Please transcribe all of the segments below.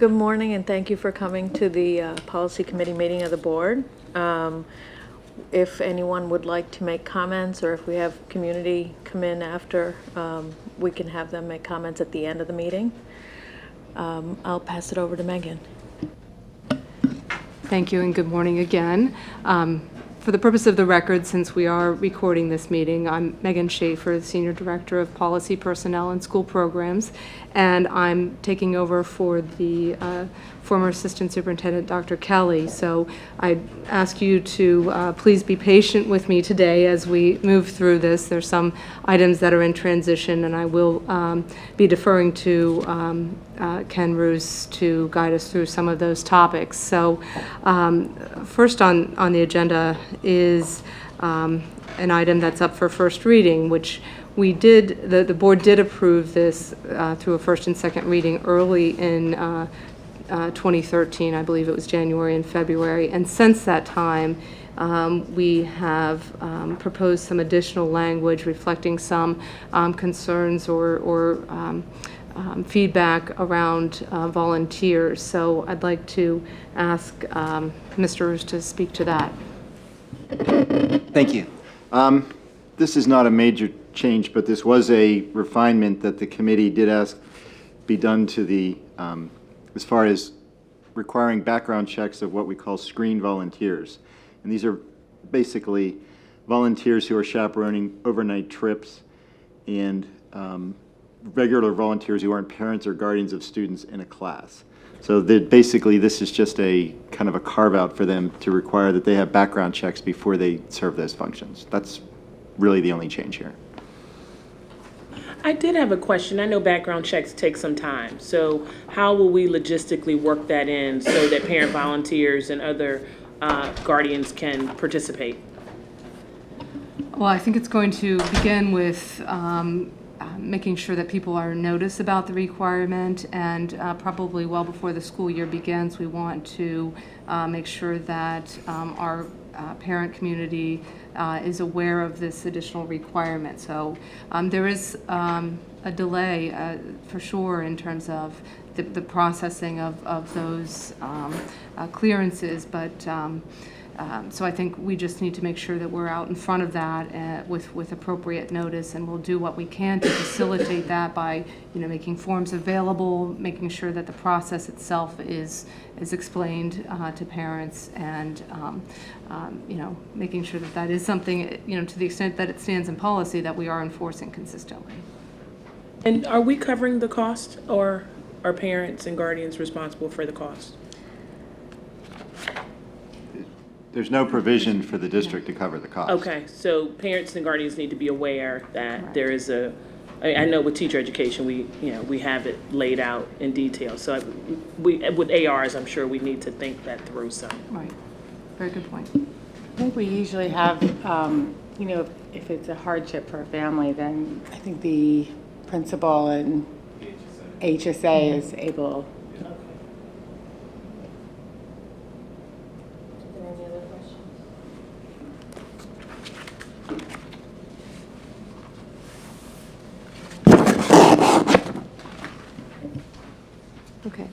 Good morning, and thank you for coming to the Policy Committee meeting of the board. If anyone would like to make comments, or if we have community come in after, we can have them make comments at the end of the meeting. I'll pass it over to Megan. Thank you, and good morning again. For the purpose of the record, since we are recording this meeting, I'm Megan Schaefer, the Senior Director of Policy, Personnel, and School Programs, and I'm taking over for the former Assistant Superintendent, Dr. Kelly. So I ask you to please be patient with me today as we move through this. There's some items that are in transition, and I will be deferring to Ken Roos to guide us through some of those topics. So first on the agenda is an item that's up for first reading, which we did, the board did approve this through a first and second reading early in 2013. I believe it was January and February. And since that time, we have proposed some additional language reflecting some concerns or feedback around volunteers. So I'd like to ask Mr. Roos to speak to that. Thank you. This is not a major change, but this was a refinement that the committee did ask be done to the, as far as requiring background checks of what we call screen volunteers. And these are basically volunteers who are chaperoning overnight trips and regular volunteers who aren't parents or guardians of students in a class. So basically this is just a kind of a carve out for them to require that they have background checks before they serve those functions. That's really the only change here. I did have a question. I know background checks take some time. So how will we logistically work that in so that parent volunteers and other guardians can participate? Well, I think it's going to begin with making sure that people are noticed about the requirement, and probably well before the school year begins, we want to make sure that our parent community is aware of this additional requirement. So there is a delay for sure in terms of the processing of those clearances, but so I think we just need to make sure that we're out in front of that with appropriate notice, and we'll do what we can to facilitate that by, making forms available, making sure that the process itself is explained to parents, and making sure that that is something, to the extent that it stands in policy, that we are enforcing consistently. And are we covering the cost, or are parents and guardians responsible for the cost? There's no provision for the district to cover the cost. Okay, so parents and guardians need to be aware that there is I know with teacher education, we have it laid out in detail. So with ARs, I'm sure we need to think that through some. Right. Very good point. I think we usually have, if it's a hardship for a family, then I think the principal and HSA is able. Okay.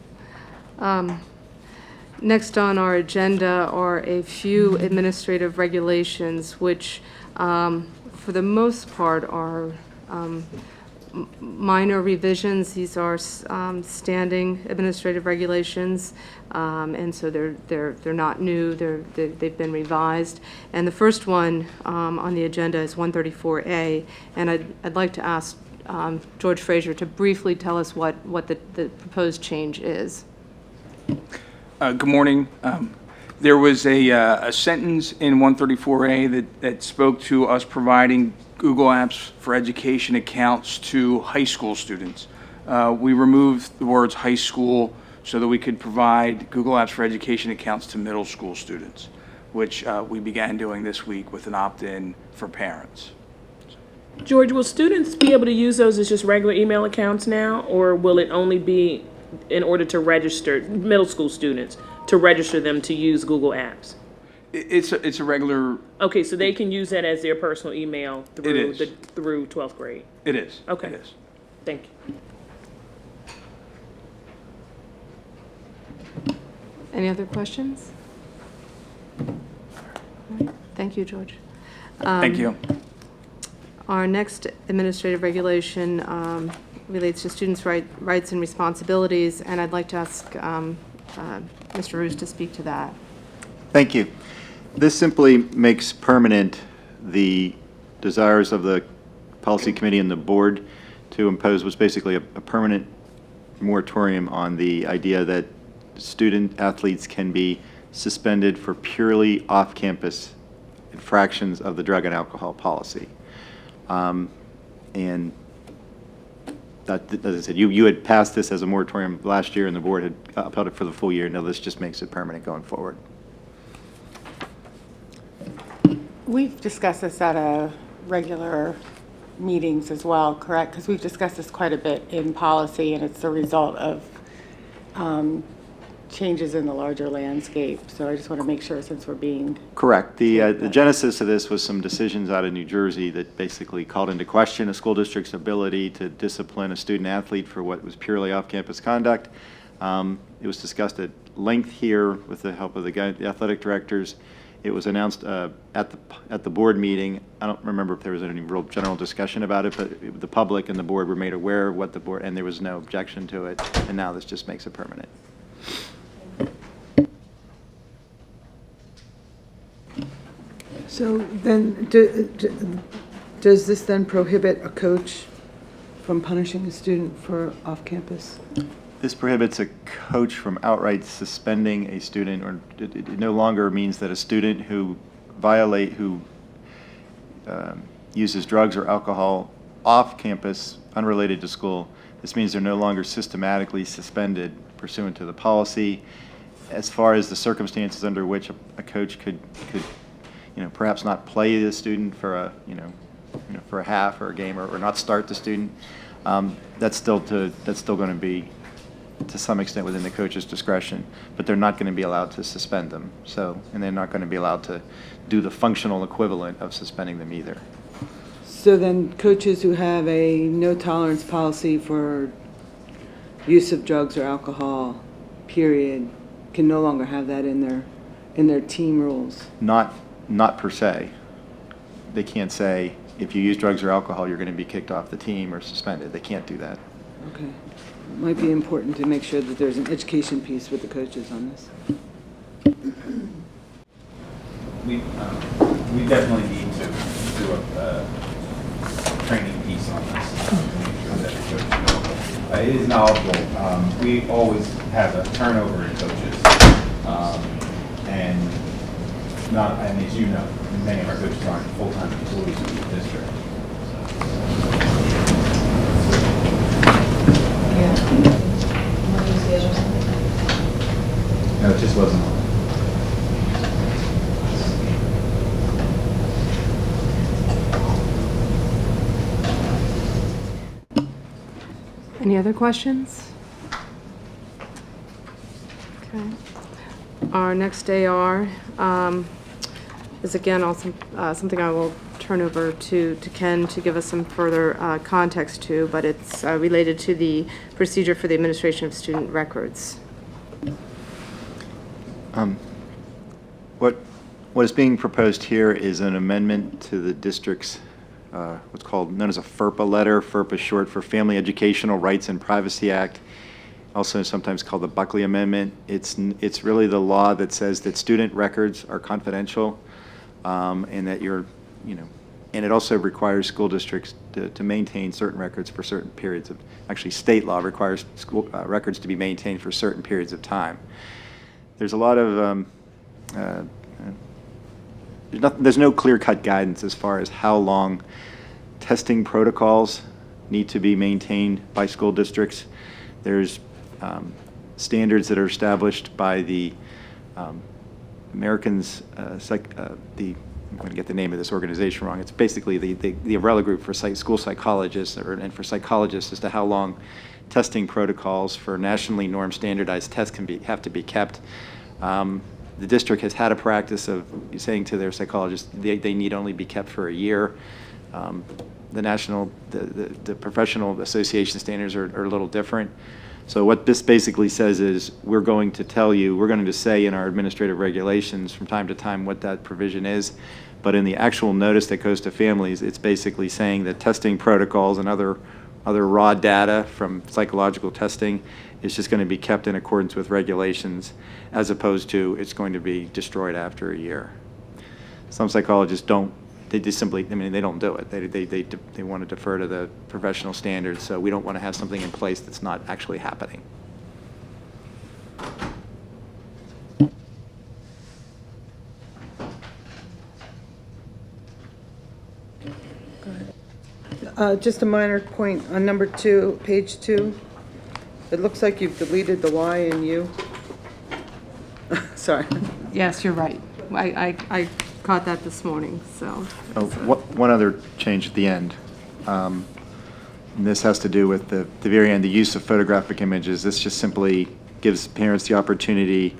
Next on our agenda are a few administrative regulations, which for the most part are minor revisions. These are standing administrative regulations, and so they're not new. They've been revised. And the first one on the agenda is 134A, and I'd like to ask George Fraser to briefly tell us what the proposed change is. Good morning. There was a sentence in 134A that spoke to us providing Google Apps for Education accounts to high school students. We removed the words high school so that we could provide Google Apps for Education accounts to middle school students, which we began doing this week with an opt-in for parents. George, will students be able to use those as just regular email accounts now, or will it only be in order to register middle school students to register them to use Google Apps? It's a regular. Okay, so they can use that as their personal email through It is. through 12th grade. It is. Okay. It is. Thank you. Any other questions? All right. Thank you, George. Thank you. Our next administrative regulation relates to students' rights and responsibilities, and I'd like to ask Mr. Roos to speak to that. Thank you. This simply makes permanent the desires of the policy committee and the board to impose what's basically a permanent moratorium on the idea that student athletes can be suspended for purely off-campus infractions of the drug and alcohol policy. And that, as I said, you had passed this as a moratorium last year, and the board had upheld it for the full year. Now this just makes it permanent going forward. We've discussed this at regular meetings as well, correct? Because we've discussed this quite a bit in policy, and it's the result of changes in the larger landscape. So I just want to make sure, since we're being... Correct. The genesis of this was some decisions out of New Jersey that basically called into question a school district's ability to discipline a student athlete for what was purely off-campus conduct. It was discussed at length here with the help of the athletic directors. It was announced at the board meeting. I don't remember if there was any real general discussion about it, but the public and the board were made aware of what the board, and there was no objection to it. And now this just makes it permanent. So then, does this then prohibit a coach from punishing a student for off-campus? This prohibits a coach from outright suspending a student, or it no longer means that a student who uses drugs or alcohol off campus, unrelated to school, this means they're no longer systematically suspended pursuant to the policy. As far as the circumstances under which a coach could perhaps not play the student for a half or a game, or not start the student, that's still going to be to some extent within the coach's discretion, but they're not going to be allowed to suspend them. So, and they're not going to be allowed to do the functional equivalent of suspending them either. So then coaches who have a no tolerance policy for use of drugs or alcohol, period, can no longer have that in their team rules? Not per se. They can't say, if you use drugs or alcohol, you're going to be kicked off the team or suspended. They can't do that. Okay. Might be important to make sure that there's an education piece with the coaches on this. We definitely need to do a training piece on this to make sure that the coaches know. It is knowledgeable. We always have a turnover in coaches, and as you know, many of our coaches aren't full-time employees of the district. No, it just wasn't on. Any other questions? Okay. Our next AR is again also something I will turn over to Ken to give us some further context to, but it's related to the procedure for the administration of student records. What is being proposed here is an amendment to the district's what's known as a FERPA letter. FERPA is short for Family Educational Rights and Privacy Act, also sometimes called the Buckley Amendment. It's really the law that says that student records are confidential, and that and it also requires school districts to maintain certain records for certain periods of, actually state law requires school records to be maintained for certain periods of time. There's a lot of, there's no clear-cut guidance as far as how long testing protocols need to be maintained by school districts. There's standards that are established by the Americans, I'm going to get the name of this organization wrong. It's basically the umbrella group for school psychologists and for psychologists as to how long testing protocols for nationally normed standardized tests have to be kept. The district has had a practice of saying to their psychologists they need only be kept for a year. The professional association standards are a little different. So what this basically says is, we're going to tell you, we're going to say in our administrative regulations from time to time what that provision is, but in the actual notice that goes to families, it's basically saying that testing protocols and other raw data from psychological testing is just going to be kept in accordance with regulations, as opposed to it's going to be destroyed after a year. Some psychologists don't, they just simply, I mean, they don't do it. They want to defer to the professional standards, so we don't want to have something in place that's not actually happening. Just a minor point on number 2, page 2. It looks like you've deleted the Y and U. Sorry. Yes, you're right. I caught that this morning, so. Oh, one other change at the end. And this has to do with the very end, the use of photographic images. This just simply gives parents the opportunity,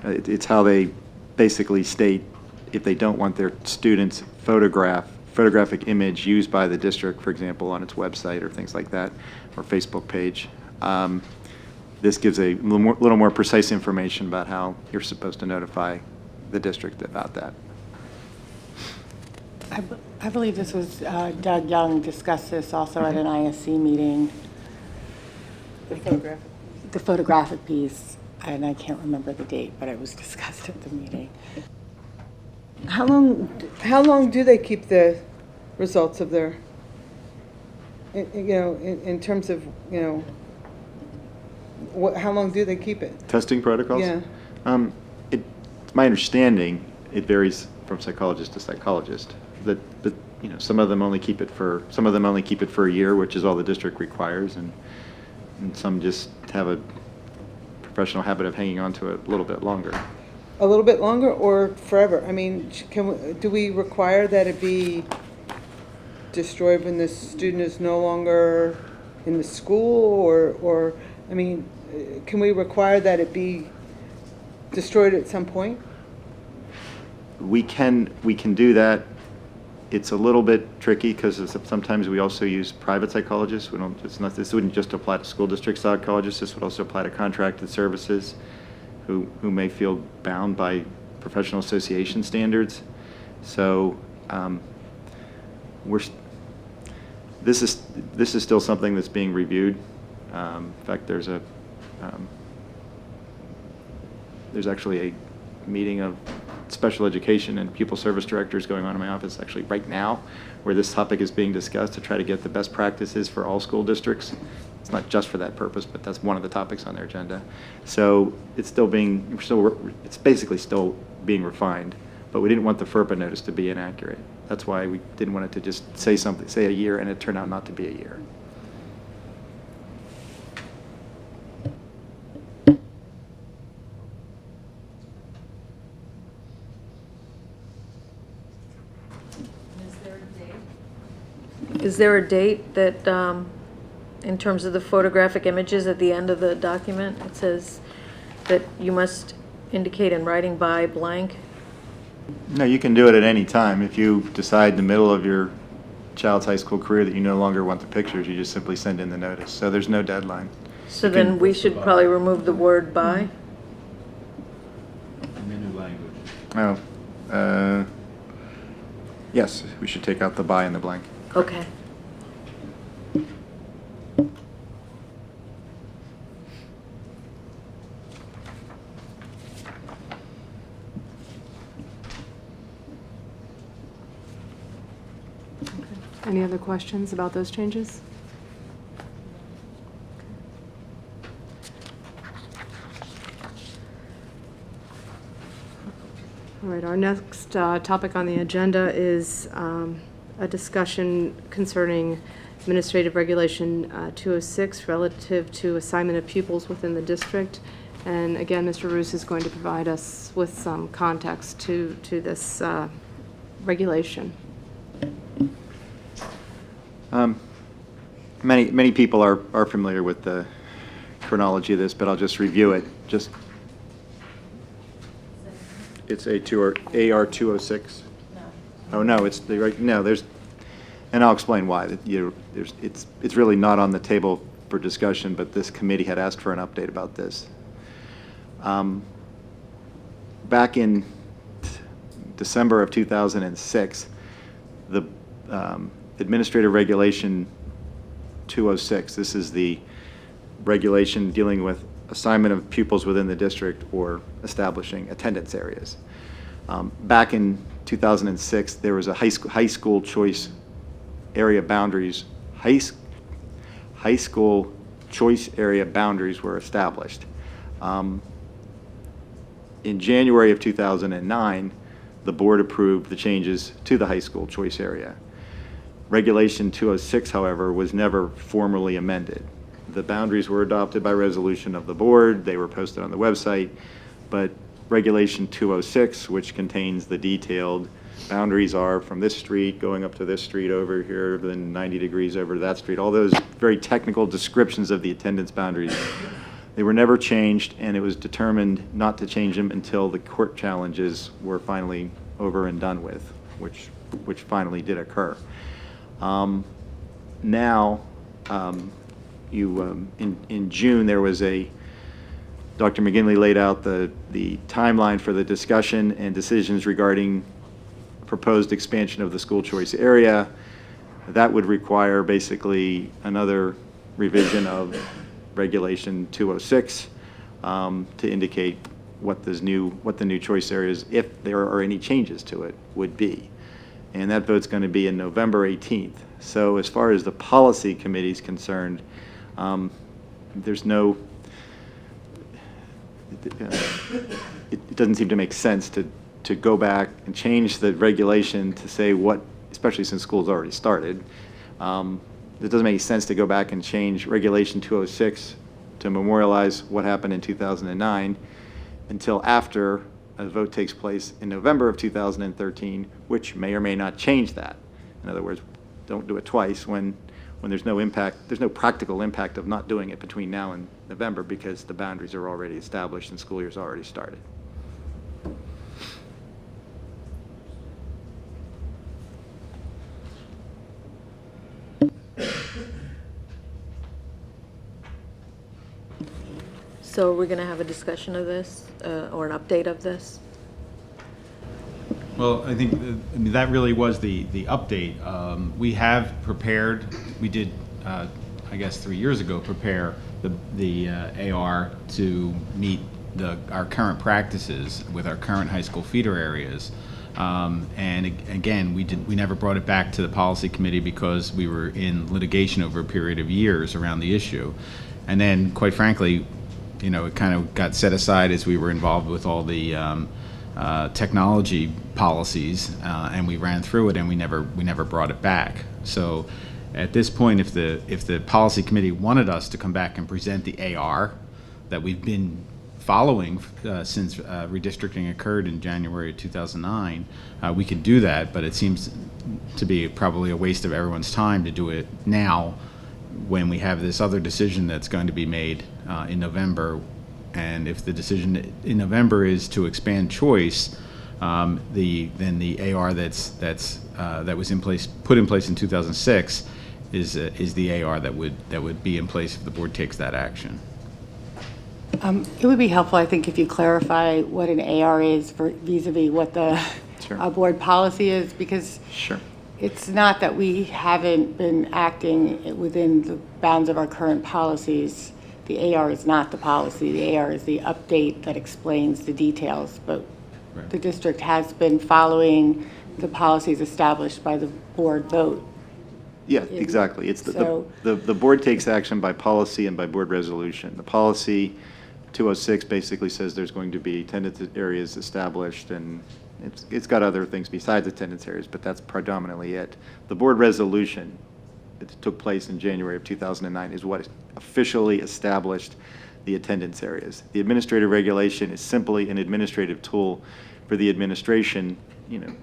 it's how they basically state if they don't want their students' photographic image used by the district, for example, on its website or things like that, or Facebook page. This gives a little more precise information about how you're supposed to notify the district about that. I believe this was Doug Young discussed this also at an ISC meeting. The photographic piece, and I can't remember the date, but it was discussed at the meeting. How long do they keep the results of their, in terms of, how long do they keep it? Testing protocols? Yeah. It's my understanding, it varies from psychologist to psychologist, that some of them only keep it for a year, which is all the district requires, and some just have a professional habit of hanging on to it a little bit longer. A little bit longer or forever? I mean, do we require that it be destroyed when the student is no longer in the school, or I mean, can we require that it be destroyed at some point? We can do that. It's a little bit tricky because sometimes we also use private psychologists. This wouldn't just apply to school district psychologists. This would also apply to contracted services who may feel bound by professional association standards. So this is still something that's being reviewed. In fact, there's actually a meeting of special education and pupil service directors going on in my office actually right now, where this topic is being discussed to try to get the best practices for all school districts. It's not just for that purpose, but that's one of the topics on their agenda. So it's basically still being refined, but we didn't want the FERPA notice to be inaccurate. That's why we didn't want it to just say a year, and it turned out not to be a year. Is there a date that, in terms of the photographic images at the end of the document, it says that you must indicate in writing by blank? No, you can do it at any time. If you decide in the middle of your child's high school career that you no longer want the pictures, you just simply send in the notice. So there's no deadline. So then we should probably remove the word by? In the new language. Oh, yes, we should take out the by and the blank. Okay. Any other questions about those changes? All right, our next topic on the agenda is a discussion concerning Administrative Regulation 206 relative to assignment of pupils within the district. And again, Mr. Roos is going to provide us with some context to this regulation. Many people are familiar with the chronology of this, but I'll just review it. It's AR 206. Oh no, it's the right. No, and I'll explain why. It's really not on the table for discussion, but this committee had asked for an update about this. Back in December of 2006, the Administrative Regulation 206, this is the regulation dealing with assignment of pupils within the district or establishing attendance areas. Back in 2006, there was a high school choice area boundaries. High school choice area boundaries were established. In January of 2009, the board approved the changes to the high school choice area. Regulation 206, however, was never formally amended. The boundaries were adopted by resolution of the board. They were posted on the website, but Regulation 206, which contains the detailed boundaries are from this street going up to this street over here, then 90 degrees over to that street, all those very technical descriptions of the attendance boundaries, they were never changed, and it was determined not to change them until the court challenges were finally over and done with, which finally did occur. In June, there was Dr. McGinley laid out the timeline for the discussion and decisions regarding proposed expansion of the school choice area. That would require basically another revision of Regulation 206 to indicate what the new choice areas, if there are any changes to it, would be. And that vote's going to be in November 18th. So as far as the policy committee is concerned, there's no, it doesn't seem to make sense to go back and change the regulation to say what, especially since school's already started. It doesn't make any sense to go back and change Regulation 206 to memorialize what happened in 2009 until after a vote takes place in November of 2013, which may or may not change that. In other words, don't do it twice when there's no impact, there's no practical impact of not doing it between now and November because the boundaries are already established and school year's already started. So we're going to have a discussion of this or an update of this? Well, I think that really was the update. We have prepared, we did, I guess 3 years ago, prepare the AR to meet our current practices with our current high school feeder areas. And again, we never brought it back to the policy committee because we were in litigation over a period of years around the issue. And then, quite frankly, you know, it kind of got set aside as we were involved with all the technology policies, and we ran through it, and we never brought it back. So, at this point, if the policy committee wanted us to come back and present the AR that we've been following since redistricting occurred in January of 2009, we could do that. But it seems to be probably a waste of everyone's time to do it now, when we have this other decision that's going to be made in November. And if the decision in November is to expand choice, then the AR that was put in place in 2006 is the AR that would be in place if the board takes that action. It would be helpful, I think, if you clarify what an AR is vis-a-vis what the Sure. Board policy is, because Sure. it's not that we haven't been acting within the bounds of our current policies. The AR is not the policy. The AR is the update that explains the details. But Right. the district has been following the policies established by the board vote. Yeah, exactly. It's So- the board takes action by policy and by board resolution. The policy 206 basically says there's going to be attendance areas established, and it's got other things besides attendance areas, but that's predominantly it. The board resolution that took place in January of 2009 is what officially established the attendance areas. The administrative regulation is simply an administrative tool for the administration,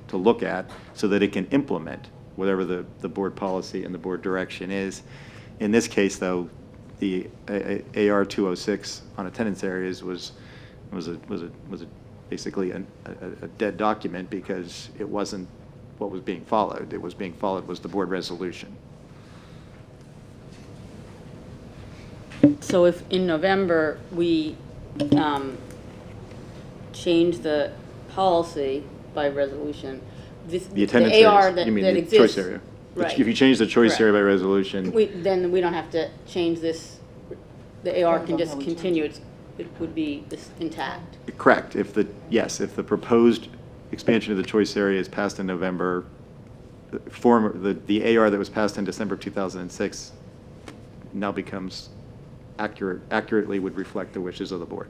to look at so that it can implement whatever the board policy and the board direction is. In this case, though, the AR 206 on attendance areas was basically a dead document because it wasn't what was being followed. It was being followed was the board resolution. So if in November we change the policy by resolution, The attendance the AR areas, that you mean that the exists. choice area. Right. If you change the choice Correct. area by resolution, Then we don't have to change this, the AR can just continue, it would be this intact. correct. If the, yes, if the proposed expansion of the choice area is passed in November, the AR that was passed in December of 2006 now becomes accurately would reflect the wishes of the board.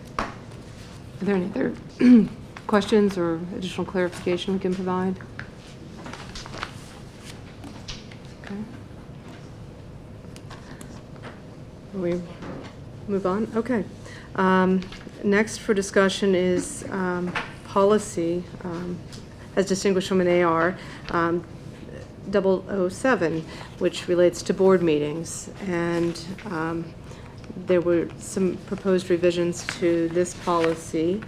Are there any other questions or additional clarification we can provide? Okay. Will we move on? Okay. Next for discussion is policy, as distinguished from an AR, 007, which relates to board meetings. And there were some proposed revisions to this policy,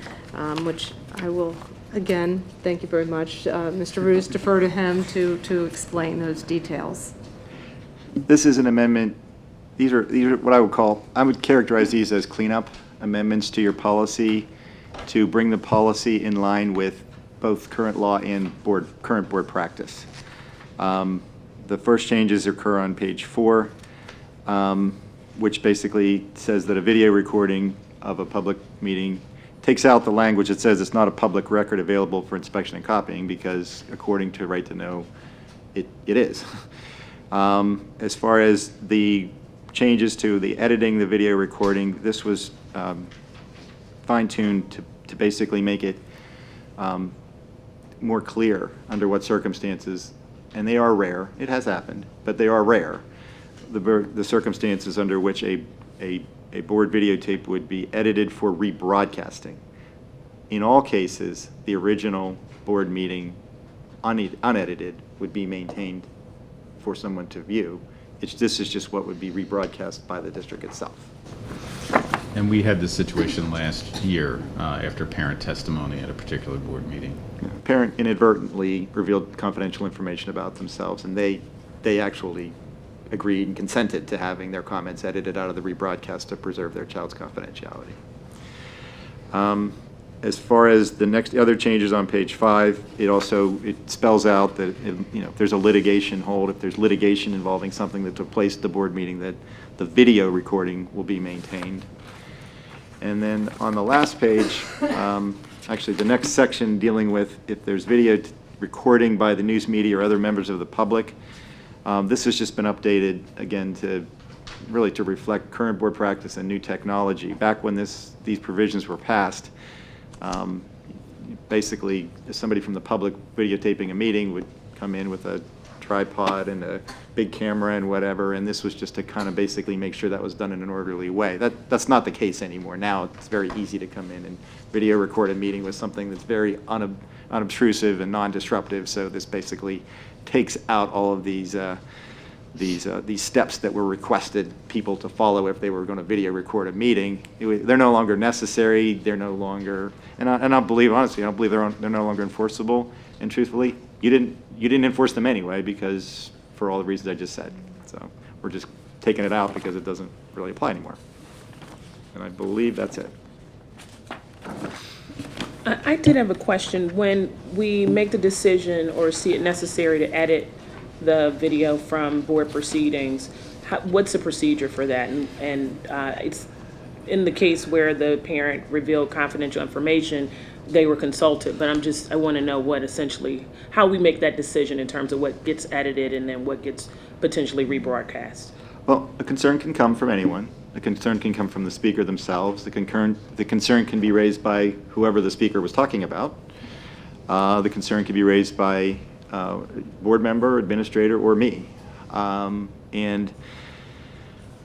which I will, again, thank you very much, Mr. Roos, defer to him to explain those details. This is an amendment. These are what I would characterize these as cleanup amendments to your policy to bring the policy in line with both current law and current board practice. The first changes occur on page 4, which basically says that a video recording of a public meeting takes out the language that says it's not a public record available for inspection and copying, because according to Right to Know, it is. As far as the changes to the editing, the video recording, this was fine-tuned to basically make it more clear under what circumstances, and they are rare, it has happened, but they are rare, the circumstances under which a board videotape would be edited for rebroadcasting. In all cases, the original board meeting, unedited, would be maintained for someone to view. This is just what would be rebroadcast by the district itself. And we had this situation last year after parent testimony at a particular board meeting. A parent inadvertently revealed confidential information about themselves, and they actually agreed and consented to having their comments edited out of the rebroadcast to preserve their child's confidentiality. As far as the other changes on page 5, it spells out that if there's a litigation hold, if there's litigation involving something that took place at the board meeting, that the video recording will be maintained. And then on the last page, actually the next section dealing with if there's video recording by the news media or other members of the public, this has just been updated again to reflect current board practice and new technology. Back when these provisions were passed, basically somebody from the public videotaping a meeting would come in with a tripod and a big camera and whatever, and this was just to kind of basically make sure that was done in an orderly way. That's not the case anymore. Now it's very easy to come in and video record a meeting with something that's very unobtrusive and non-disruptive, so this basically takes out all of these steps that were requested people to follow if they were going to video record a meeting. They're no longer necessary. They're no longer, and I don't believe, honestly, I don't believe they're no longer enforceable. And truthfully, you didn't enforce them anyway, because for all the reasons I just said. So we're just taking it out because it doesn't really apply anymore. And I believe that's it. I did have a question. When we make the decision or see it necessary to edit the video from board proceedings, what's the procedure for that? And it's in the case where the parent revealed confidential information, they were consulted, but I want to know how we make that decision in terms of what gets edited and then what gets potentially rebroadcast. Well, a concern can come from anyone. A concern can come from the speaker themselves. The concern can be raised by whoever the speaker was talking about. The concern can be raised by board member, administrator, or me. And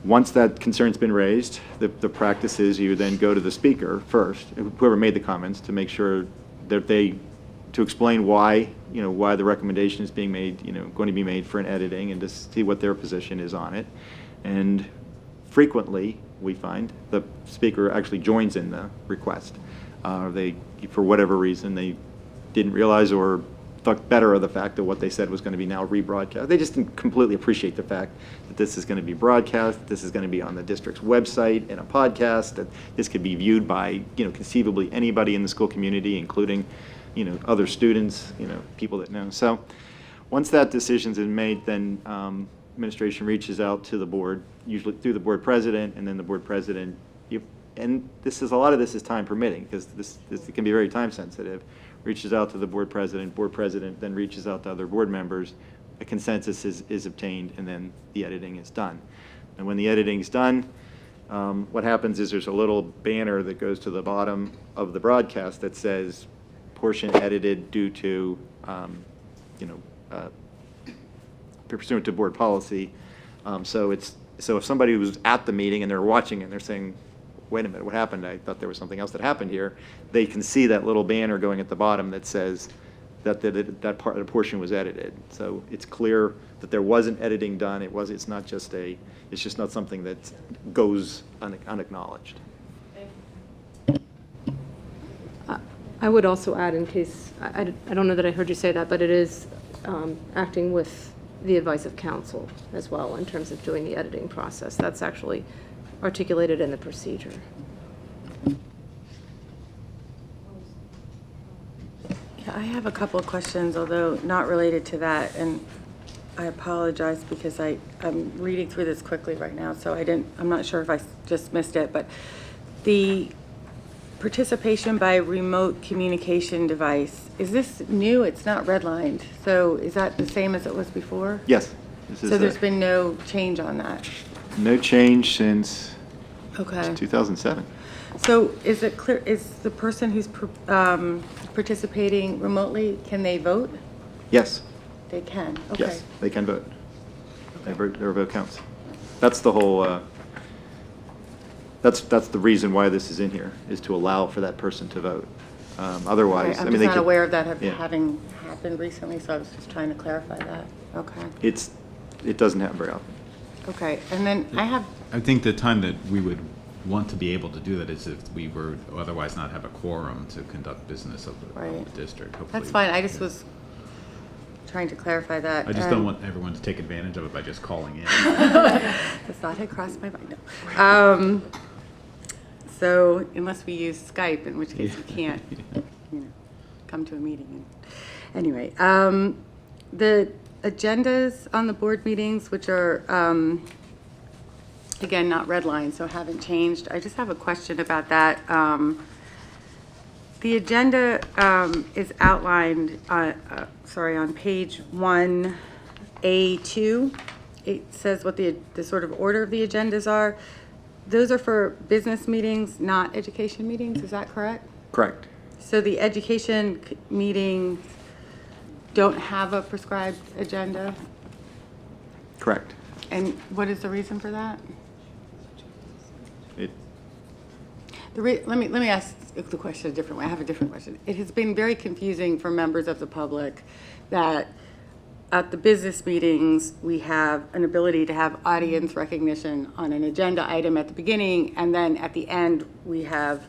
once that concern's been raised, the practice is you then go to the speaker first, whoever made the comments, to make sure that to explain why the recommendation is being made, going to be made for an editing, and to see what their position is on it. And frequently, we find the speaker actually joins in the request. or they, for whatever reason, they didn't realize or thought better of the fact that what they said was going to be now rebroadcast. They just didn't completely appreciate the fact that this is going to be broadcast, this is going to be on the district's website in a podcast, that this could be viewed by, conceivably anybody in the school community, including, other students, people that know. So once that decision's been made, then administration reaches out to the board, usually through the board president, and then the board president, and a lot of this is time permitting, because this can be very time sensitive, reaches out to the board president then reaches out to other board members, a consensus is obtained, and then the editing is done. And when the editing is done, what happens is there's a little banner that goes to the bottom of the broadcast that says, portion edited due to, pursuant to board policy. So if somebody was at the meeting and they're watching and they're saying, wait a minute, what happened? I thought there was something else that happened here. They can see that little banner going at the bottom that says that that portion was edited. So it's clear that there wasn't editing done. It's just not something that goes unacknowledged. I would also add, in case, I don't know that I heard you say that, but it is acting with the advice of counsel as well in terms of doing the editing process. That's actually articulated in the procedure. Yeah, I have a couple of questions, although not related to that, and I apologize because I'm reading through this quickly right now, so I'm not sure if I just missed it, but the participation by remote communication device, is this new? It's not redlined, so is that the same as it was before? Yes. So there's been no change on that? No change since Okay. 2007. So is it clear, is the person who's participating remotely, can they vote? Yes. They can, okay. Yes, they can vote. Their vote counts. That's the whole, that's the reason why this is in here, is to allow for that person to vote. Otherwise, Okay, I mean, they I'm just not could. aware of that Yeah. having happened recently, so I was just trying to clarify that. Okay, It doesn't happen very often. okay, and then I think the time that we would want to be able to do that is if we were otherwise not have a quorum to conduct business of Right. the district. Hopefully, that's fine, I just was trying to clarify that. I just don't want everyone to take advantage of it by just calling in. The thought had crossed my mind, no. So unless we use Skype, in which case we can't, come to a meeting. Anyway, the agendas on the board meetings, which are, again, not redlined, so haven't changed. I just have a question about that. The agenda is outlined, on page 1A2. It says what the sort of order of the agendas are. Those are for business meetings, not education meetings, is that correct? Correct. So the education meetings don't have a prescribed agenda? Correct. And what is the reason for that? It, Let me ask the question a different way. I have a different question. It has been very confusing for members of the public that at the business meetings, we have an ability to have audience recognition on an agenda item at the beginning, and then at the end, we have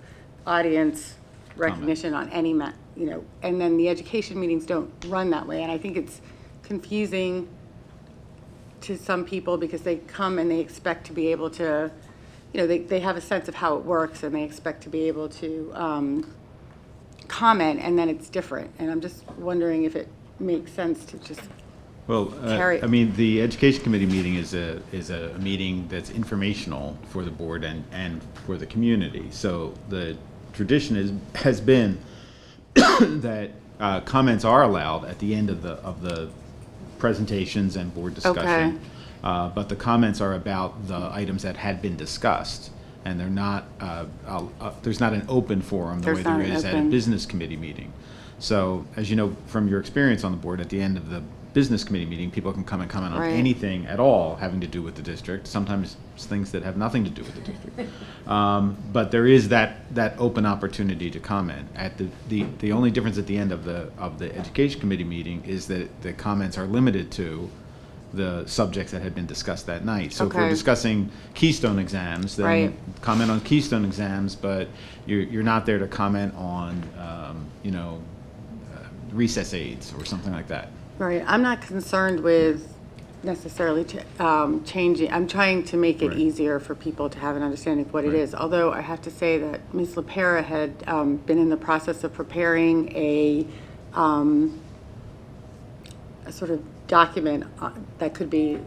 audience recognition on any, and then the education meetings don't run that way. And I think it's confusing to some people because they come and they expect to be able to, they have a sense of how it works and they expect to be able to comment, and then it's different. And I'm just wondering if it makes sense to just Well, carry. I mean, the Education Committee meeting is a meeting that's informational for the board and for the community. So the tradition has been that comments are allowed at the end of the presentations and board discussion. Okay. But the comments are about the items that had been discussed, and they're not. There's not an open forum the way there is at a business committee meeting. So, as you know from your experience on the board, at the end of the business committee meeting, people can come and comment on anything at all having to do with the district, sometimes things that have nothing to do with the district. But there is that open opportunity to comment. At the only difference at the end of the education committee meeting is that the comments are limited to the subjects that had been discussed that night. So if we're Okay. discussing Keystone exams, then Right. comment on Keystone exams, but you're not there to comment on, recess aids or something like that. Right, I'm not concerned with necessarily changing, I'm trying to make it Right. easier for people to have an understanding of what it Right. is. Although I have to say that Ms. LaPera had been in the process of preparing a sort of document that could be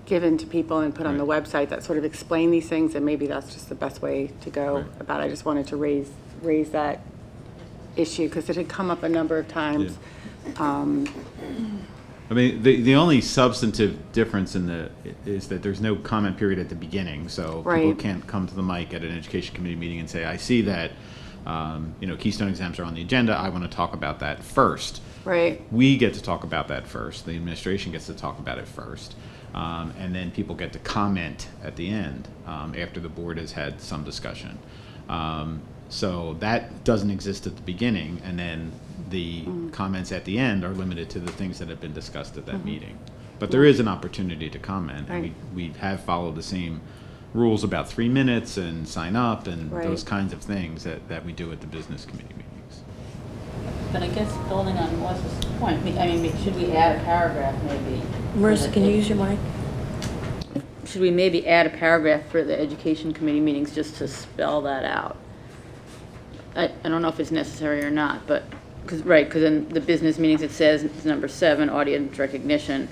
given to people and put on the website that sort of explain these things, and maybe that's just the best way to go Right. about it. I just wanted to raise that issue because it had come up a number of times. I mean, the only substantive difference is that there's no comment period at the beginning, so people Right. can't come to the mic at an education committee meeting and say, I see that, Keystone exams are on the agenda, I want to talk about that first. Right. We get to talk about that first, the administration gets to talk about it first, and then people get to comment at the end, after the board has had some discussion. So that doesn't exist at the beginning, and then the comments at the end are limited to the things that have been discussed at that meeting. But there is an opportunity to comment, and Right. we have followed the same rules about 3 minutes and sign up and Right. those kinds of things that we do at the business committee meetings. But I guess building on Melissa's point, I mean, should we add a paragraph maybe? Marissa, can you use your mic? Should we maybe add a paragraph for the education committee meetings just to spell that out? I don't know if it's necessary or not, but, because in the business meetings it says, it's number 7, audience recognition.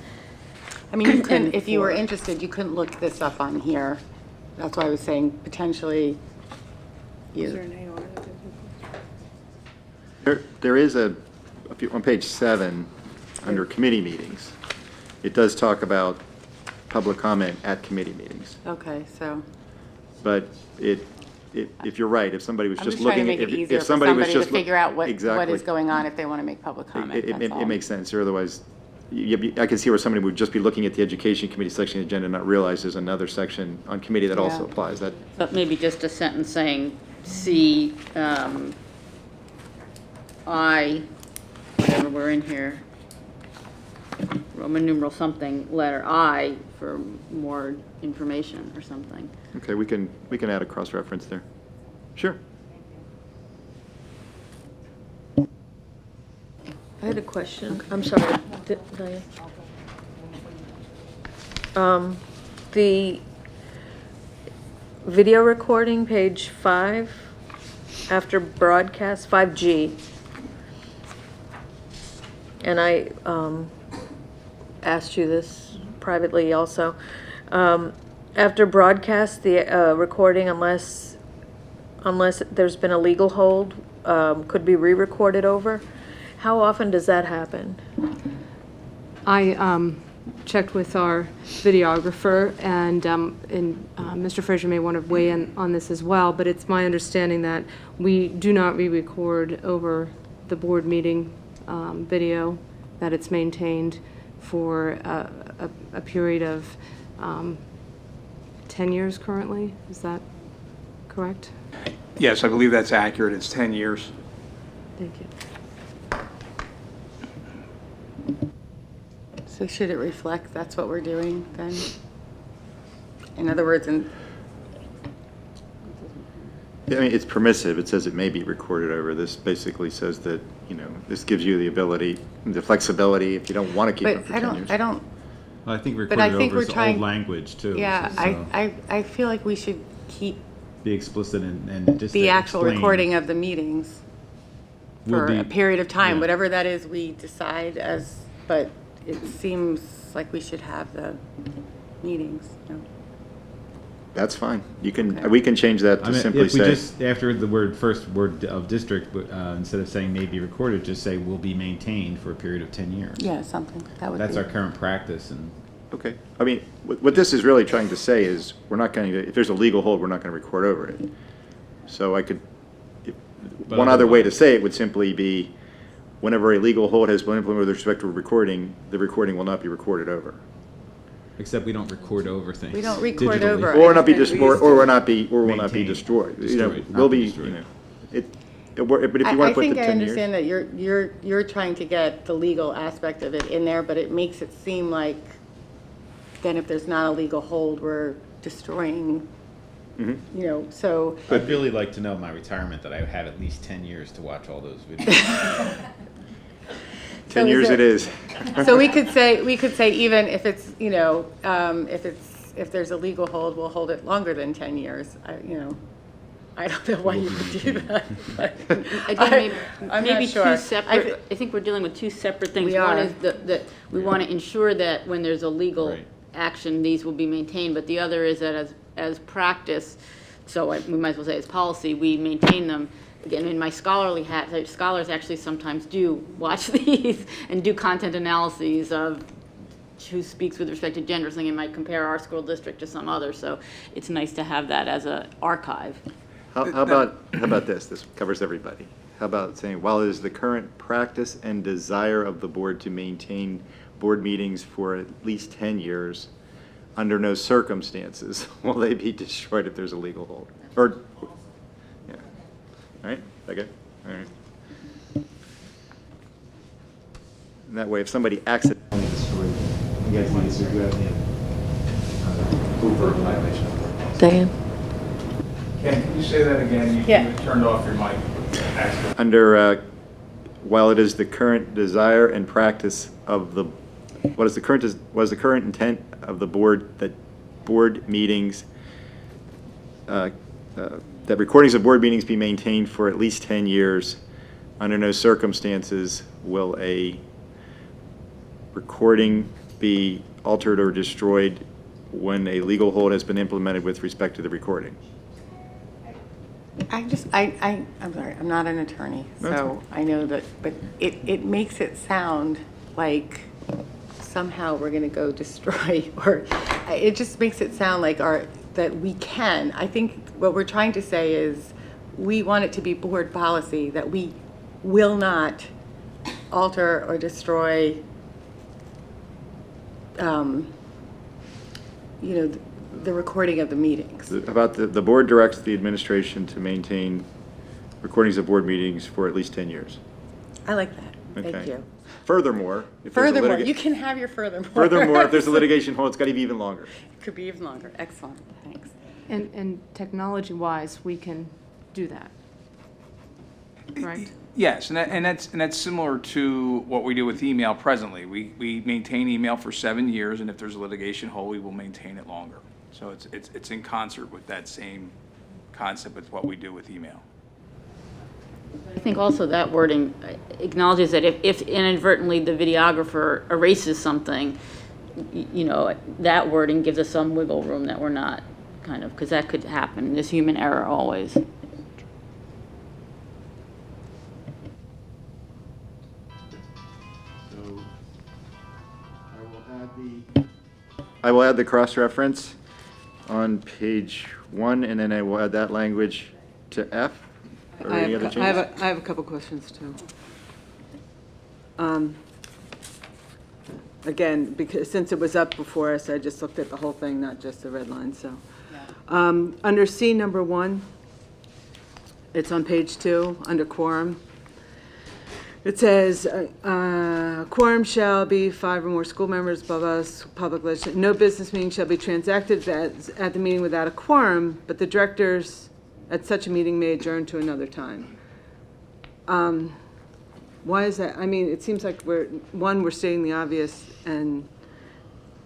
I mean, you couldn't, And if you were for- interested, you couldn't look this up on here. That's why I was saying potentially There is on page 7, under committee meetings, it does talk about public comment at committee meetings. Okay, so But if you're right, if somebody was I'm just just trying to looking, make it if easier for somebody was somebody to just. figure out what Exactly. is going on if they want to make public comment, that's all. It makes sense, or otherwise, I can see where somebody would just be looking at the education committee section of the agenda and not realize there's another section on committee that also Yeah. applies. That, But maybe just a sentence saying, see, whatever we're in here, Roman numeral something, letter I, for more information or something. okay, we can add a cross-reference there. Sure. I had a question. I'm sorry, Diane. The video recording, page 5, after broadcast, 5G. And I asked you this privately also. After broadcast, the recording, unless there's been a legal hold, could be re-recorded over. How often does that happen? I checked with our videographer, and Mr. Fraser may want to weigh in on this as well, but it's my understanding that we do not re-record over the board meeting video, that it's maintained for a period of 10 years currently. Is that correct? Yes, I believe that's accurate. It's 10 years. Thank you. So should it reflect that's what we're doing then? In other words, I mean, it's permissive. It says it may be recorded over. This basically says that, this gives you the ability, the flexibility if you don't want to keep it but for I 10 years. don't, I think But I recorded think over we're is trying- old language too. yeah, so I feel like we should keep be explicit and just the actual explain recording of the meetings will for be- a period of time, yeah. whatever that is we decide as, but it seems like we should have the meetings, That's fine. Okay. We can change that I to mean, simply if we say. just, after the first word of district, instead of saying may be recorded, just say will be maintained for a period of 10 years. Yeah, something, that would be. That's our current practice, and Okay. I mean, what this is really trying to say is, we're not going to, if there's a legal hold, we're not going to record over it. So But one other way to otherwise- say it would simply be, whenever a legal hold has been implemented with respect to a recording, the recording will not be recorded over. except we don't record over things. We don't record digitally. over. Or not be, I or understand. will not be Maintained. destroyed. Destroyed, Will not be, destroyed. but if you want to put the 10 years. I think I understand that you're trying to get the legal aspect of it in there, but it makes it seem like then if there's not a legal hold, we're destroying, you know, so. I'd really like to know in my retirement that I have at least 10 years to watch all those videos. 10 years it is. So we could say even if it's, you know, if there's a legal hold, we'll hold it longer than 10 years. You know, I don't know why you would do that. But Again, I'm maybe not sure. two separate, I think we're dealing with two separate things. We One are. is that we want to ensure that when there's a legal Right. action, these will be maintained, but the other is that as practice, we might as well say as policy, we maintain them. Again, in my scholarly hat, scholars actually sometimes do watch these and do content analyses of who speaks with respect to gender, something and might compare our school district to some other, so it's nice to have that as an archive. How about this? This covers everybody. How about saying, while it is the current practice and desire of the board to maintain board meetings for at least 10 years, under no circumstances will they be destroyed if there's a legal hold? Or, yeah. All right, okay, all right. And that way, if somebody accidentally destroyed it, you guys need to see who has the overt violation. Diane? Ken, can you say that again? Yeah. You turned off your mic. Accident. Under, while it is the current desire and practice of the, what is the current intent of the board that board meetings, that recordings of board meetings be maintained for at least 10 years. Under no circumstances will a recording be altered or destroyed when a legal hold has been implemented with respect to the recording. I'm sorry, I'm not an attorney, so I know that, but it makes it sound like somehow we're gonna go destroy, or it just makes it sound like that we can. I think what we're trying to say is, we want it to be board policy that we will not alter or destroy, you know, the recording of the meetings. About the board directs the administration to maintain recordings of board meetings for at least 10 years. I like that, thank Okay. you. Furthermore, if there's a Furthermore, you can have your furthermore. Furthermore, if there's a litigation hold, it's got to be even longer. It could be even longer, excellent, thanks. And technology-wise, we can do that, right? Yes, and that's similar to what we do with email presently. We maintain email for 7 years, and if there's a litigation hold, we will maintain it longer. So it's in concert with that same concept with what we do with email. I think also that wording acknowledges that if inadvertently the videographer erases something, you know, that wording gives us some wiggle room that we're not kind of, because that could happen. There's human error always. I will add the cross-reference on page 1, and then I will add that language to F. Or any other changes? I have a couple questions too. Again, because since it was up before us, I just looked at the whole thing, not just the red line, so. Under C number 1, it's on page 2, under quorum. It says, quorum shall be 5 or more school members, blah, blah, public legislation. No business meeting shall be transacted at the meeting without a quorum, but the directors at such a meeting may adjourn to another time. Why is that? I mean, it seems like we're stating the obvious, and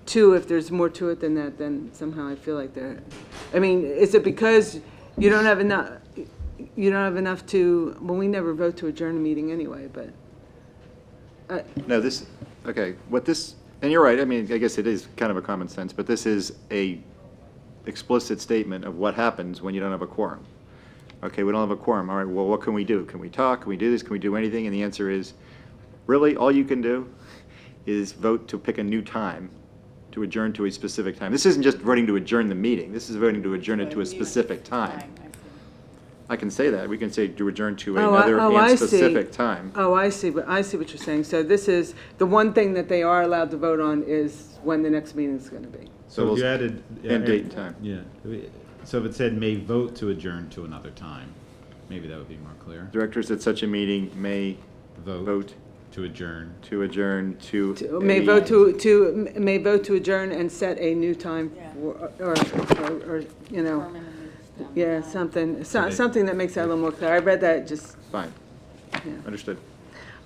2, if there's more to it than that, then somehow I feel like I mean, is it because you don't have enough to, well, we never vote to adjourn a meeting anyway, but. No, okay, and you're right, I mean, I guess it is kind of a common sense, but this is a explicit statement of what happens when you don't have a quorum. Okay, we don't have a quorum, all right, well, what can we do? Can we talk? Can we do this? Can we do anything? And the answer is, really, all you can do is vote to pick a new time, to adjourn to a specific time. This isn't just voting to adjourn the meeting, this is voting to adjourn it to a specific time. I can say that, we can say to adjourn to another and specific time. Oh, I see what you're saying. So this is, the one thing that they are allowed to vote on is when the next meeting is going to be. So if you added. And date and time. Yeah, so if it said may vote to adjourn to another time, maybe that would be more clear. Directors at such a meeting may Vote. vote To adjourn. to adjourn to. May vote to adjourn and set a new time, or, you know, yeah, something that makes that a little more clear. I read that just, Fine, yeah. understood.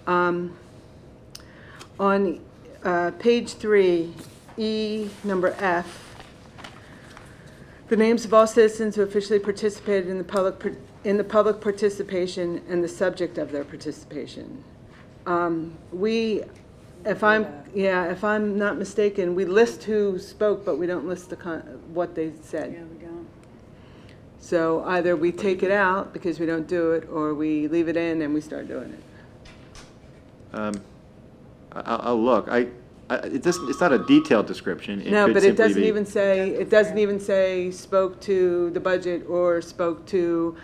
On page 3, E, number F, the names of all citizens who officially participated in the public participation and the subject of their participation. If I'm not mistaken, we list who spoke, but we don't list what they said. Yeah, we don't. So either we take it out because we don't do it, or we leave it in and we start doing it. I'll look. It's not a detailed description. No, could but it simply doesn't be- even say spoke to the budget or spoke to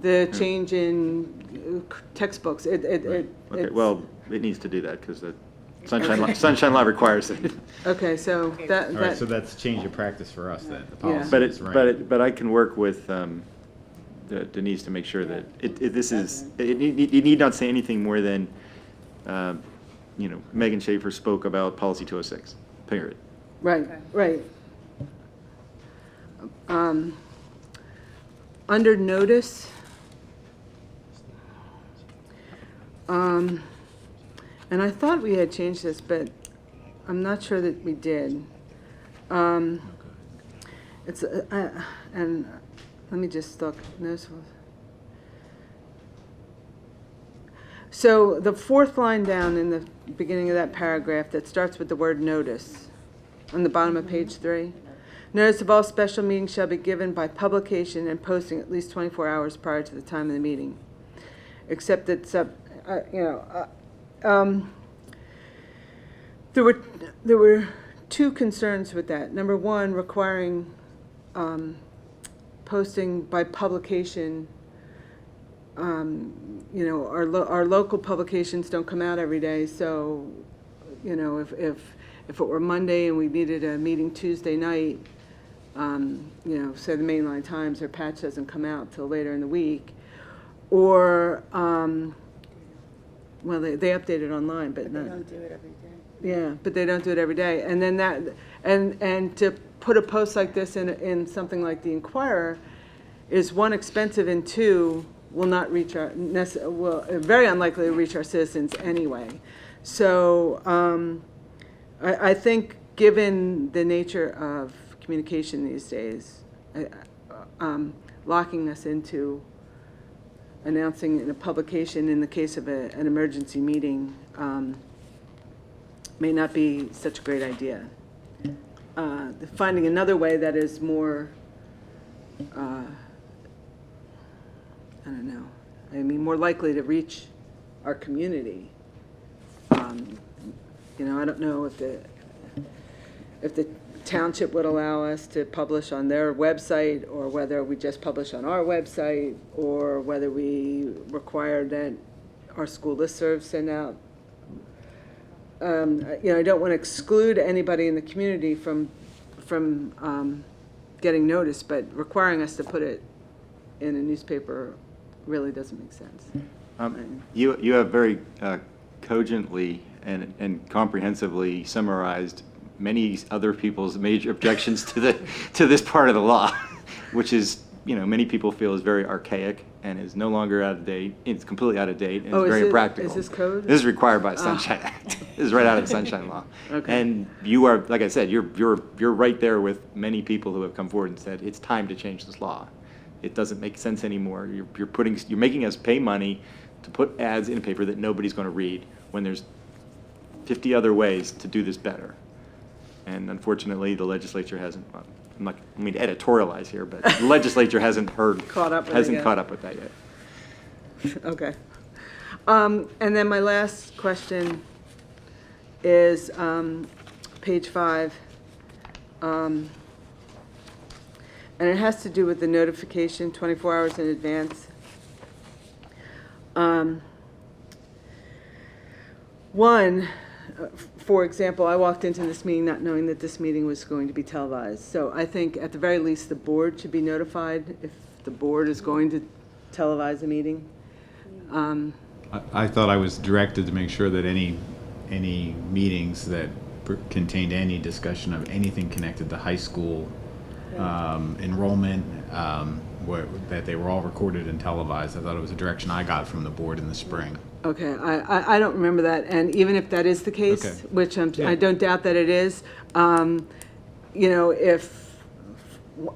the change in textbooks. Okay, It's- well, it needs to do that because the sunshine law requires it. Okay, so that, All right, so that's change of practice for us then. The policy But is right. but I can work with Denise to make sure that it need not say anything more than, Megan Schaefer spoke about policy 206, period. right. Under notice, and I thought we had changed this, but I'm not sure that we did. It's, and let me just look. Notice. So the fourth line down in the beginning of that paragraph that starts with the word notice, on the bottom of page 3. Notice of all special meetings shall be given by publication and posting at least 24 hours prior to the time of the meeting, except that there were two concerns with that. Number one, requiring posting by publication. Our local publications don't come out every day, so if it were Monday and we needed a meeting Tuesday night, say the Mainline Times or Patch doesn't come out till later in the week, or they update it online, but They not. don't do it every day. Yeah, but they don't do it every day. And then and to put a post like this in something like the Inquirer is, one, expensive, and two, will not reach very unlikely to reach our citizens anyway. So I think, given the nature of communication these days, locking us into announcing in a publication in the case of an emergency meeting may not be such a great idea. Finding another way that is more, more likely to reach our community. I don't know if the township would allow us to publish on their website, or whether we just publish on our website, or whether we require that our school listserv send out. I don't want to exclude anybody in the community from getting notice, but requiring us to put it in a newspaper really doesn't make sense. You have very cogently and comprehensively summarized many other people's major objections to this part of the law, which is, many people feel is very archaic and is no longer out of date. It's completely out of date and it's very impractical. Is this code? This is required by the Sunshine Act. This is right out of the Sunshine Law. Okay. And you are, like I said, you're right there with many people who have come forward and said it's time to change this law. It doesn't make sense anymore. You're making us pay money to put ads in a paper that nobody's going to read, when there's 50 other ways to do this better. And unfortunately, the legislature hasn't. I'm not, I mean to editorialize here, but the legislature hasn't Caught up with it yet. caught up with that yet. Okay. And then my last question is page 5. And it has to do with the notification 24 hours in advance. For example, I walked into this meeting not knowing that this meeting was going to be televised. So I think at the very least the board should be notified if the board is going to televise a meeting. I thought I was directed to make sure that any meetings that contained any discussion of anything connected to high school enrollment, that they were all recorded and televised. I thought it was a direction I got from the board in the spring. Okay, I don't remember that, and even if that is the case, Okay. which Yeah. I don't doubt that it is, you know, if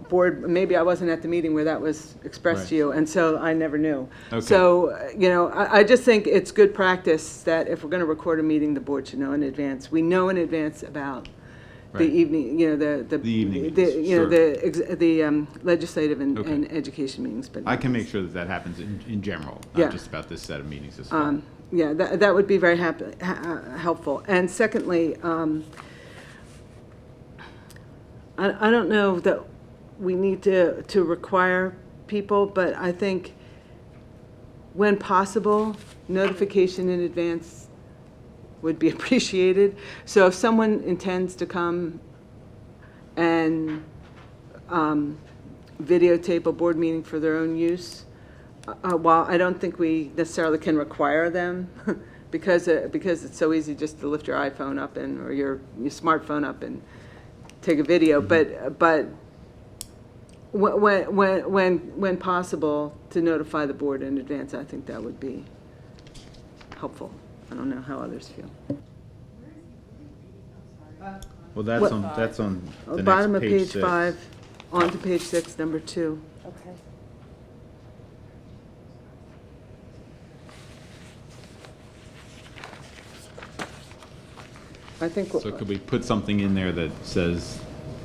board, maybe I wasn't at the meeting where that was expressed to Right. you, and so I never knew. Okay. So, you know, I just think it's good practice that if we're going to record a meeting, the board should know in advance. We know in advance about the Right. evening, you know, the evening meetings, you know, sure. the legislative and Okay. education meetings, but I can make sure that that happens in general, Yeah. not just about this set of meetings as well. Yeah, that would be very helpful. And secondly, I don't know that we need to require people, but I think when possible, notification in advance would be appreciated. So if someone intends to come and videotape a board meeting for their own use, while I don't think we necessarily can require them, because it's so easy just to lift your iPhone up or your smartphone up and take a video, but when possible, to notify the board in advance, I think that would be helpful. I don't know how others feel. Well, that's on the next Bottom of page 6. 5, on to page 6, number 2. Okay. I think. So could we put something in there that says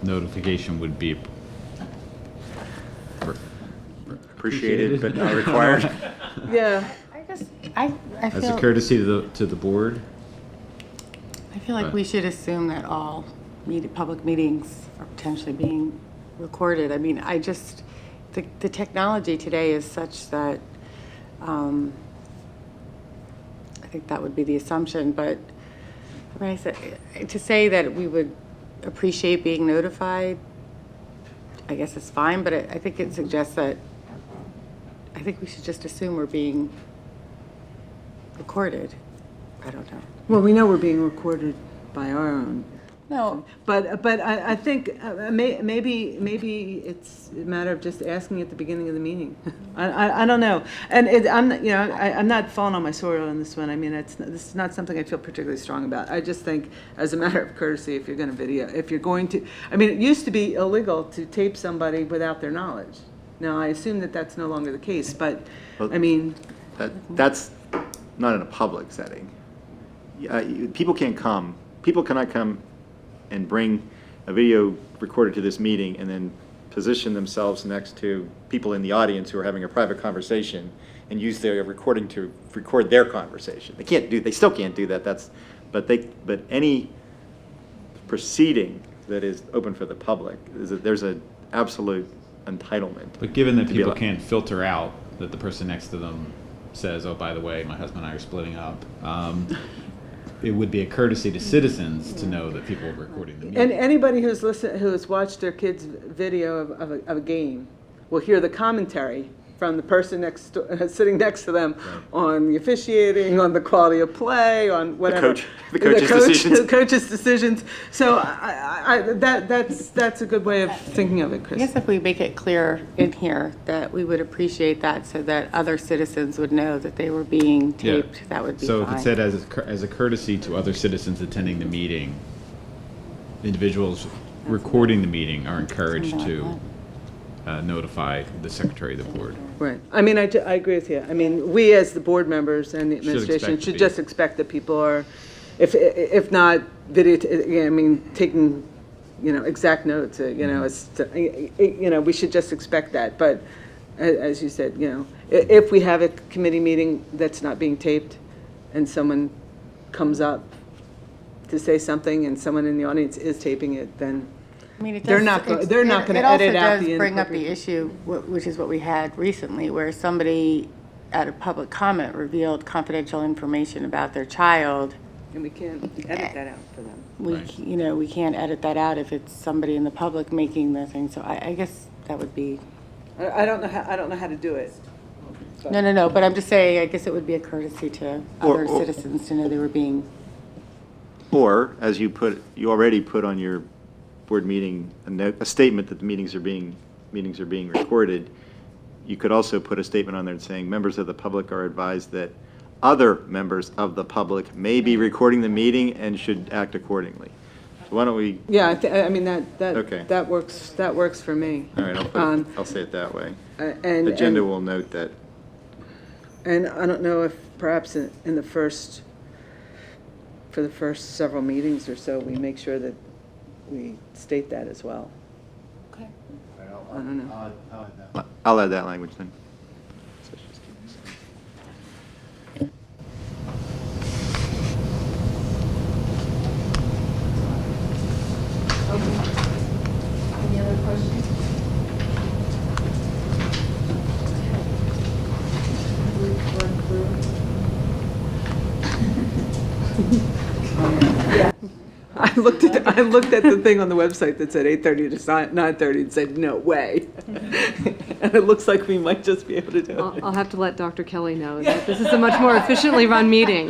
notification would be Appreciated, but not required. Yeah. I guess, I as a feel, courtesy to the board? I feel like we should assume that all public meetings are potentially being recorded. I mean, the technology today is such that, I think that would be the assumption, but I mean, to say that we would appreciate being notified, I guess it's fine, but I think it suggests that, I think we should just assume we're being recorded. I don't know. Well, we know we're being recorded by our own. No, But I think maybe it's a matter of just asking at the beginning of the meeting. I don't know. And I'm not falling on my sword on this one. I mean, this is not something I feel particularly strong about. I just think as a matter of courtesy, if you're going to, I mean, it used to be illegal to tape somebody without their knowledge. Now, I assume that that's no longer the case, but, Well, I mean, That's not in a public setting. People cannot come and bring a video recorded to this meeting and then position themselves next to people in the audience who are having a private conversation and use their recording to record their conversation. They still can't do that. But any proceeding that is open for the public, there's an absolute entitlement. But given that to be people allowed. can't filter out that the person next to them says, oh, by the way, my husband and I are splitting up, it would be a courtesy to citizens to know that people are recording the meeting. and anybody who has watched their kid's video of a game will hear the commentary from the person sitting next to them on the officiating, on the quality of play, on whatever. The coach's decisions. The coach's decisions. So that's a good way of thinking of it, I Chris. guess if we make it clear in here that we would appreciate that so that other citizens would know that they were being Yeah. taped, that would be So if fine. it said as a courtesy to other citizens attending the meeting, individuals recording the meeting are encouraged Something to like notify the secretary of the board. Right. I mean, I agree with you. I mean, we as the board members and the administration expect to should be. just expect that people are, if not taking, exact notes, we should just expect that. But as you said, if we have a committee meeting that's not being taped and someone comes up to say something and someone in the audience is taping it, then I mean, it They're does- not go- it's- they're not it- gonna edit out the It also does bring up the inappropriate- issue, which is what we had recently, where somebody at a public comment revealed confidential information about their child. and we can't edit that out for them. We can't edit that out if it's somebody in the public making the thing. So I guess that would be, I don't know how to do it. No, but I'm just saying, I guess it would be a courtesy to Or- other citizens to know they were being, Or, as you already put on your board meeting, a statement that the meetings are being recorded. You could also put a statement on there saying, members of the public are advised that other members of the public may be recording the meeting and should act accordingly. So why don't we, Yeah, I mean, Okay. that works for me. all right, I'll say it that way. And Agenda will note that. And I don't know if perhaps for the first several meetings or so, we make sure that we state that as well. Okay. I don't know. I'll add that language then. Any other questions? I looked at the thing on the website that said 8:30 to 9:30 and said, no way. And it looks like we might just be able to do it. I'll have to let Dr. Kelly know that this is a much more efficiently run meeting.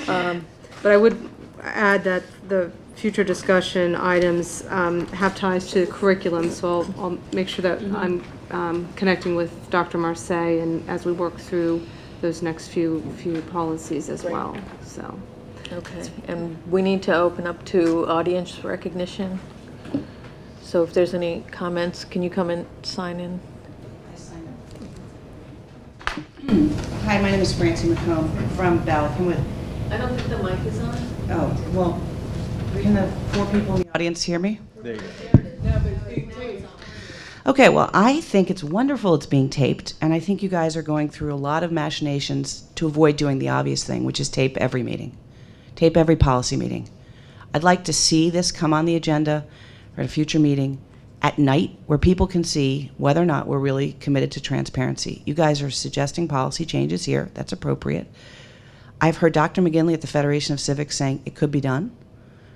But I would add that the future discussion items have ties to curriculum, so I'll make sure that I'm connecting with Dr. Marseille and as we work through those next few policies as well, so. Okay, and we need to open up to audience recognition. So if there's any comments, can you come and sign in? Hi, my name is Francie McComb from Bell. I don't think the mic is on. Oh, well, can the 4 people in the audience hear me? There you go. Okay, well, I think it's wonderful it's being taped, and I think you guys are going through a lot of machinations to avoid doing the obvious thing, which is tape every meeting. Tape every policy meeting. I'd like to see this come on the agenda or at a future meeting at night where people can see whether or not we're really committed to transparency. You guys are suggesting policy changes here. That's appropriate. I've heard Dr. McGinley at the Federation of Civics saying it could be done.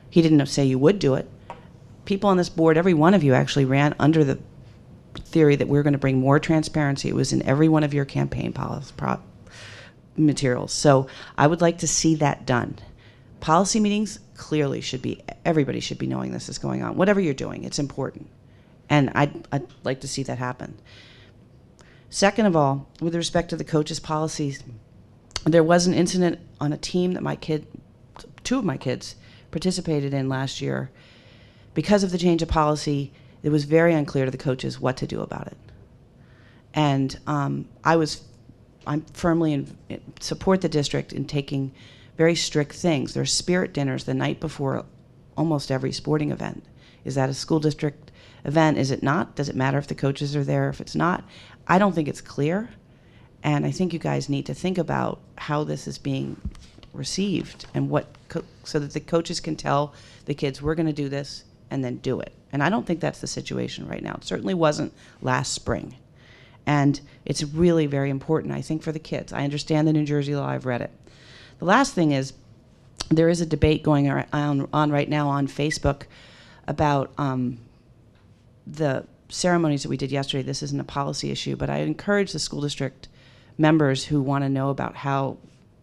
He didn't say you would do it. People on this board, every one of you actually ran under the theory that we're going to bring more transparency. It was in every one of your campaign materials. So I would like to see that done. Policy meetings clearly everybody should be knowing this is going on. Whatever you're doing, it's important. And I'd like to see that happen. Second of all, with respect to the coaches' policies, there was an incident on a team that 2 of my kids participated in last year. Because of the change of policy, it was very unclear to the coaches what to do about it. And I'm firmly support the district in taking very strict things. There's spirit dinners the night before almost every sporting event. Is that a school district event? Is it not? Does it matter if the coaches are there, if it's not? I don't think it's clear. And I think you guys need to think about how this is being received and so that the coaches can tell the kids, we're going to do this, and then do it. And I don't think that's the situation right now. It certainly wasn't last spring. And it's really very important, I think, for the kids. I understand the New Jersey law. I've read it. The last thing is, there is a debate going on right now on Facebook about the ceremonies that we did yesterday. This isn't a policy issue, but I encourage the school district members who want to know about how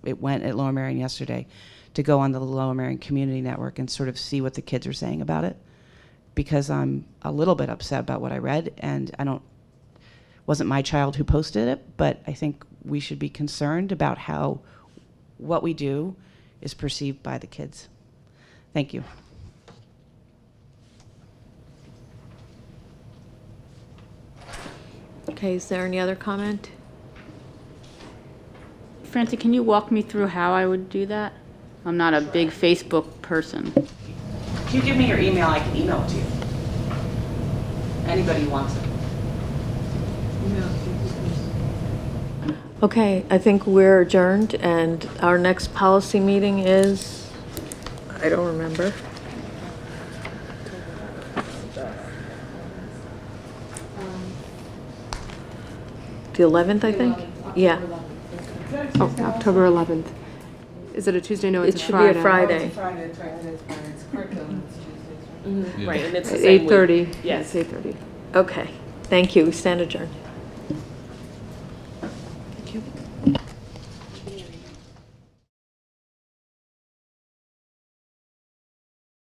it went at Lower Merion yesterday to go on the Lower Merion Community Network and sort of see what the kids are saying about it, because I'm a little bit upset about what I read, and wasn't my child who posted it, but I think we should be concerned about how what we do is perceived by the kids. Thank you. Okay, is there any other comment? Francie, can you walk me through how I would do that? I'm not a big Facebook person. If you give me your email, I can email it to you. Anybody who wants it. Okay, I think we're adjourned, and our next policy meeting is, I don't remember. The 11th, I think? Yeah, Oh, October 11th. Is it a Tuesday? No, it's it a should Friday. be a Friday. Friday, that's right, it's Friday, it's curriculum, it's Tuesdays, right? Right, and it's At the same week. 8:30. Yes. It's 8:30. Okay, thank you, we stand adjourned.